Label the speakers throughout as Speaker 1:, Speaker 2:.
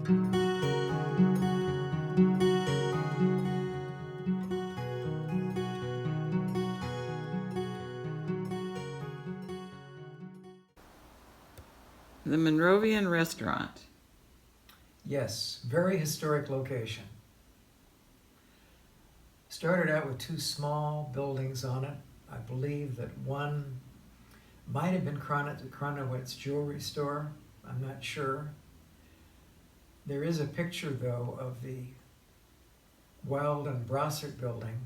Speaker 1: The Monrovian restaurant.
Speaker 2: Yes, very historic location. Started out with two small buildings on it. I believe that one might have been Cronowitz Jewelry Store. I'm not sure. There is a picture, though, of the Wild and Brossart building,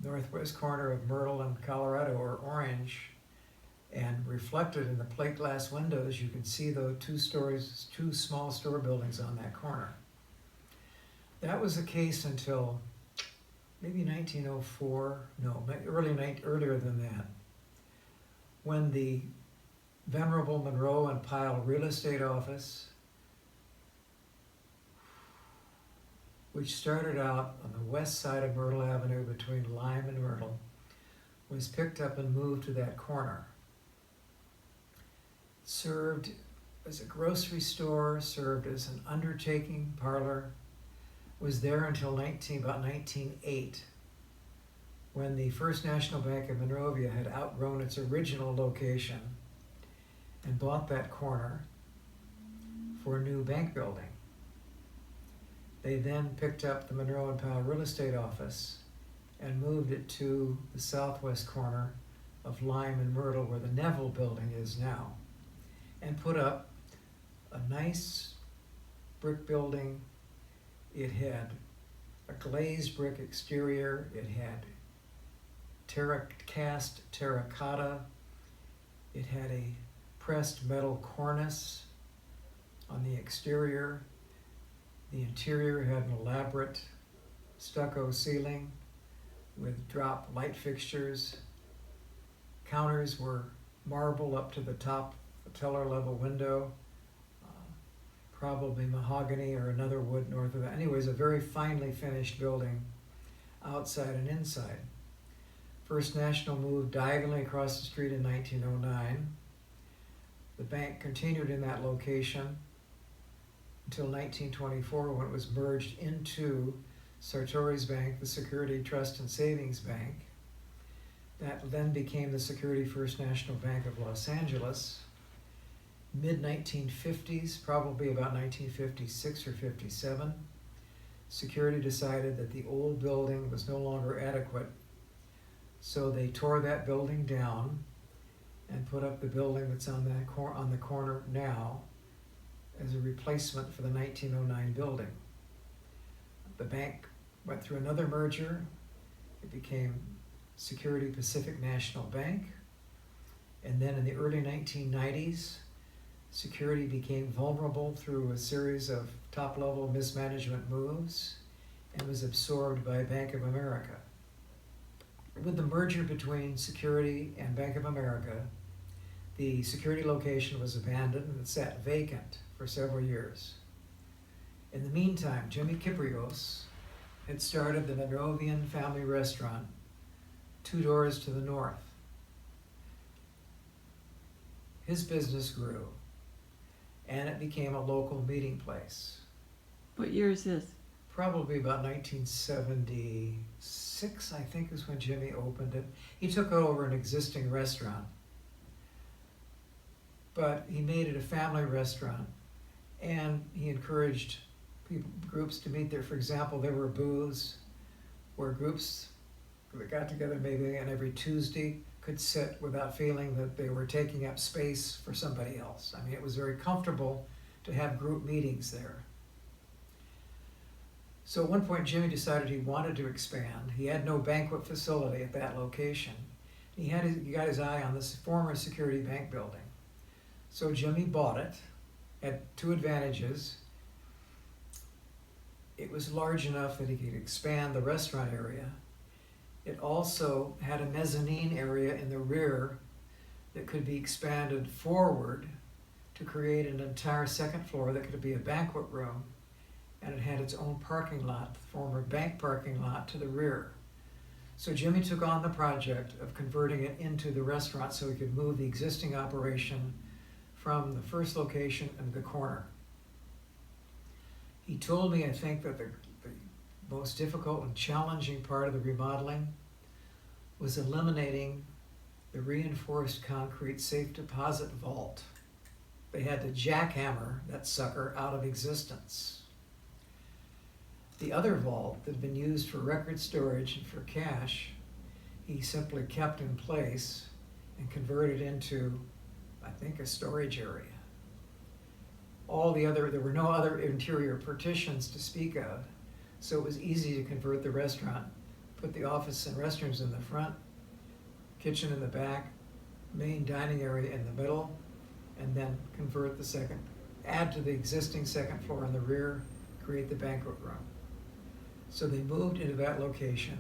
Speaker 2: northwest corner of Myrtle and Colorado, or Orange, and reflected in the plate glass windows, you can see those two small store buildings on that corner. That was the case until maybe 1904, no, earlier than that, when the venerable Monroe and Pyle real estate office, which started out on the west side of Myrtle Avenue between Lime and Myrtle, was picked up and moved to that corner. Served as a grocery store, served as an undertaking parlor, was there until about 1908, when the First National Bank of Monrovia had outgrown its original location and bought that corner for a new bank building. They then picked up the Monroe and Powell real estate office and moved it to the southwest corner of Lime and Myrtle, where the Neville building is now, and put up a nice brick building. It had a glazed brick exterior. It had cast terracotta. It had a pressed metal cornice on the exterior. The interior had an elaborate stucco ceiling with drop light fixtures. Counters were marble up to the top, the teller level window, probably mahogany or another wood north of that. Anyways, a very finely finished building outside and inside. First National moved diagonally across the street in 1909. The bank continued in that location until 1924, when it was merged into Sartori's Bank, the Security Trust and Savings Bank. That then became the Security First National Bank of Los Angeles. Mid-1950s, probably about 1956 or 57, Security decided that the old building was no longer adequate, so they tore that building down and put up the building that's on the corner now as a replacement for the 1909 building. The bank went through another merger. It became Security Pacific National Bank. And then in the early 1990s, Security became vulnerable through a series of top-level mismanagement moves and was absorbed by Bank of America. With the merger between Security and Bank of America, the Security location was abandoned and it sat vacant for several years. In the meantime, Jimmy Kiprios had started the Monrovian family restaurant 2 doors to the north. His business grew, and it became a local meeting place.
Speaker 1: What year is this?
Speaker 2: Probably about 1976, I think, is when Jimmy opened it. He took over an existing restaurant, but he made it a family restaurant, and he encouraged groups to meet there. For example, there were booths where groups that got together maybe on every Tuesday could sit without feeling that they were taking up space for somebody else. I mean, it was very comfortable to have group meetings there. So at one point, Jimmy decided he wanted to expand. He had no banquet facility at that location. He got his eye on this former Security Bank building. So Jimmy bought it. Had 2 advantages. It was large enough that he could expand the restaurant area. It also had a mezzanine area in the rear that could be expanded forward to create an entire second floor that could be a banquet room. And it had its own parking lot, the former bank parking lot, to the rear. So Jimmy took on the project of converting it into the restaurant so he could move the existing operation from the first location into the corner. He told me, I think, that the most difficult and challenging part of the remodeling was eliminating the reinforced concrete safe deposit vault. They had to jackhammer that sucker out of existence. The other vault that had been used for record storage and for cash, he simply kept in place and converted into, I think, a storage area. There were no other interior partitions to speak of, so it was easy to convert the restaurant, put the office and restrooms in the front, kitchen in the back, main dining area in the middle, and then convert the second, add to the existing second floor in the rear, create the banquet room. So they moved into that location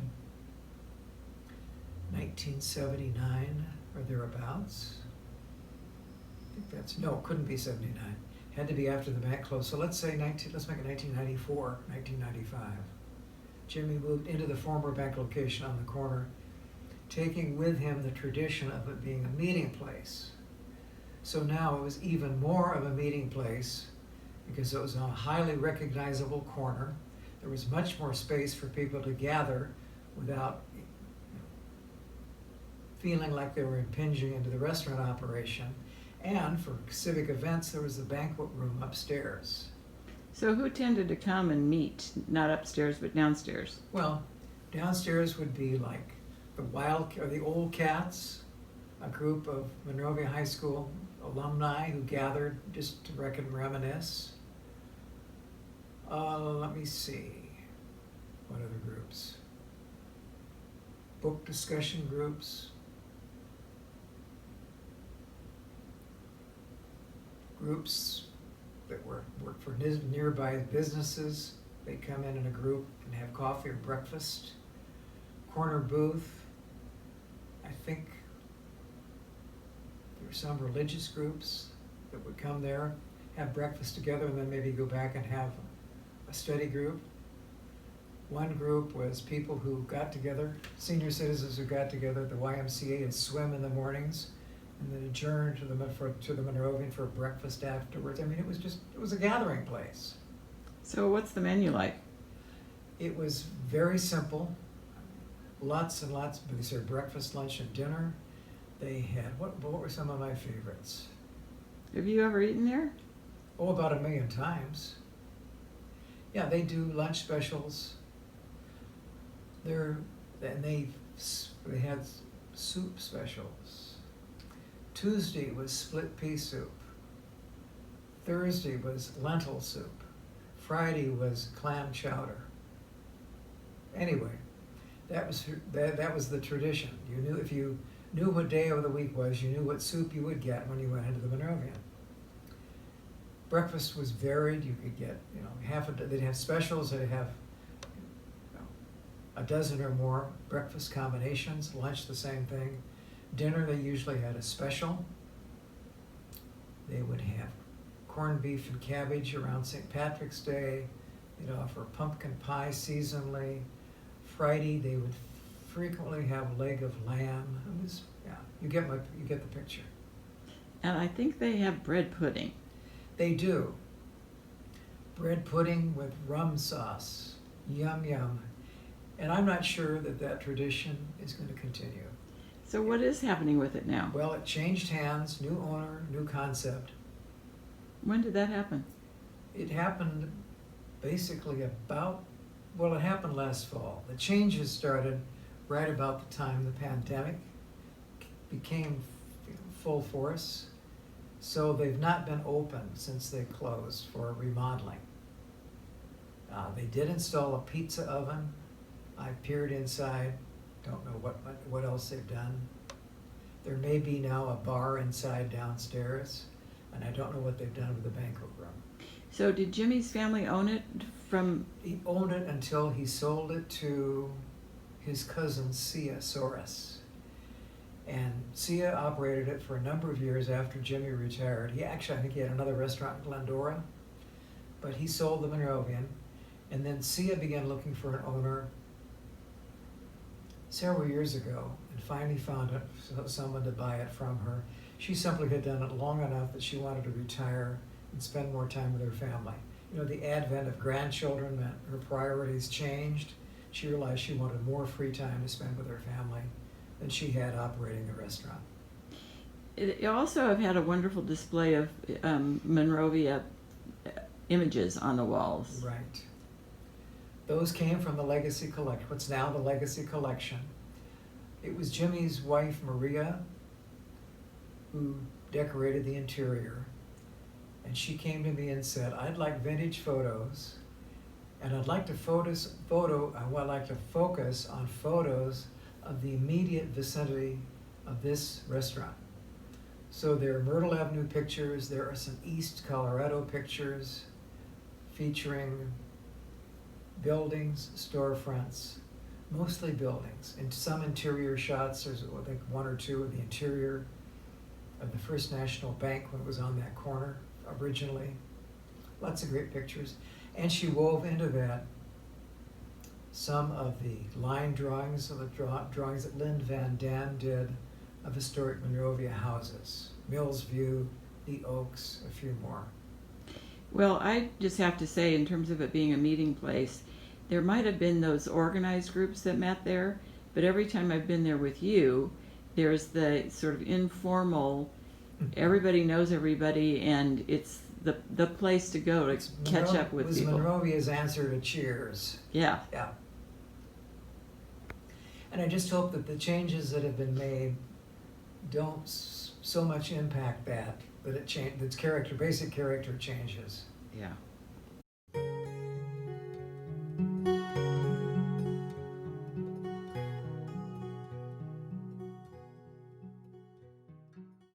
Speaker 2: 1979 or thereabouts. I think that's, no, it couldn't be 79. Had to be after the bank closed. So let's make it 1994, 1995. Jimmy moved into the former bank location on the corner, taking with him the tradition of it being a meeting place. So now it was even more of a meeting place because it was on a highly recognizable corner. There was much more space for people to gather without feeling like they were impinging into the restaurant operation. And for civic events, there was the banquet room upstairs.
Speaker 1: So who tended to come and meet, not upstairs but downstairs?
Speaker 2: Well, downstairs would be like the Old Cats, a group of Monrovia High School alumni who gathered just to reminisce. Let me see, what other groups? Book discussion groups. Groups that work for nearby businesses. They come in a group and have coffee or breakfast. Corner booth. I think there were some religious groups that would come there, have breakfast together, and then maybe go back and have a study group. One group was people who got together, senior citizens who got together at the YMCA and swim in the mornings, and then adjourned to the Monrovian for breakfast afterwards. I mean, it was a gathering place.
Speaker 1: So what's the menu like?
Speaker 2: It was very simple. Lots and lots, but they served breakfast, lunch, and dinner. They had, what were some of my favorites?
Speaker 1: Have you ever eaten there?
Speaker 2: Oh, about 1 million times. Yeah, they do lunch specials. They had soup specials. Tuesday was split pea soup. Thursday was lentil soup. Friday was clam chowder. Anyway, that was the tradition. You knew, if you knew what day of the week was, you knew what soup you would get when you went into the Monrovian. Breakfast was varied. You could get, they'd have specials. They'd have a dozen or more breakfast combinations. Lunch, the same thing. Dinner, they usually had a special. They would have corned beef and cabbage around St. Patrick's Day. They'd offer pumpkin pie seasonally. Friday, they would frequently have leg of lamb. You get the picture.
Speaker 1: And I think they have bread pudding.
Speaker 2: They do. Bread pudding with rum sauce. Yum, yum. And I'm not sure that tradition is going to continue.
Speaker 1: So what is happening with it now?
Speaker 2: Well, it changed hands, new owner, new concept.
Speaker 1: When did that happen?
Speaker 2: It happened basically it happened last fall. The changes started right about the time the pandemic became full force. So they've not been open since they closed for remodeling. They did install a pizza oven. I peered inside. Don't know what else they've done. There may be now a bar inside downstairs, and I don't know what they've done with the banquet room.
Speaker 1: So did Jimmy's family own it from?
Speaker 2: He owned it until he sold it to his cousin Sia Soros. And Sia operated it for a number of years after Jimmy retired. I think he had another restaurant in Glendora, but he sold the Monrovian. And then Sia began looking for an owner several years ago and finally found someone to buy it from her. She simply had done it long enough that she wanted to retire and spend more time with her family. You know, the advent of grandchildren meant her priorities changed. She realized she wanted more free time to spend with her family than she had operating the restaurant.
Speaker 1: It also have had a wonderful display of Monrovia images on the walls.
Speaker 2: Right. Those came from the Legacy Collection, what's now the Legacy Collection. It was Jimmy's wife, Maria, who decorated the interior. And she came to me and said, I'd like vintage photos, and I'd like to focus on photos of the immediate vicinity of this restaurant. So there are Myrtle Avenue pictures, there are some East Colorado pictures featuring buildings, storefronts, mostly buildings, and some interior shots. There's, I think, one or two of the interior of the First National Bank when it was on that corner originally. Lots of great pictures. And she wove into that some of the line drawings, of the drawings that Lynn Van Dam did of historic Monrovia houses. Mills View, the Oaks, a few more.
Speaker 1: Well, I just have to say, in terms of it being a meeting place, there might have been those organized groups that met there, but every time I've been there with you, there's the sort of informal, everybody knows everybody, and it's the place to go to catch up with people.
Speaker 2: It was Monrovia's answer to Cheers.
Speaker 1: Yeah.
Speaker 2: Yeah. And I just hope that the changes that have been made don't so much impact that its character, basic character changes.
Speaker 1: Yeah.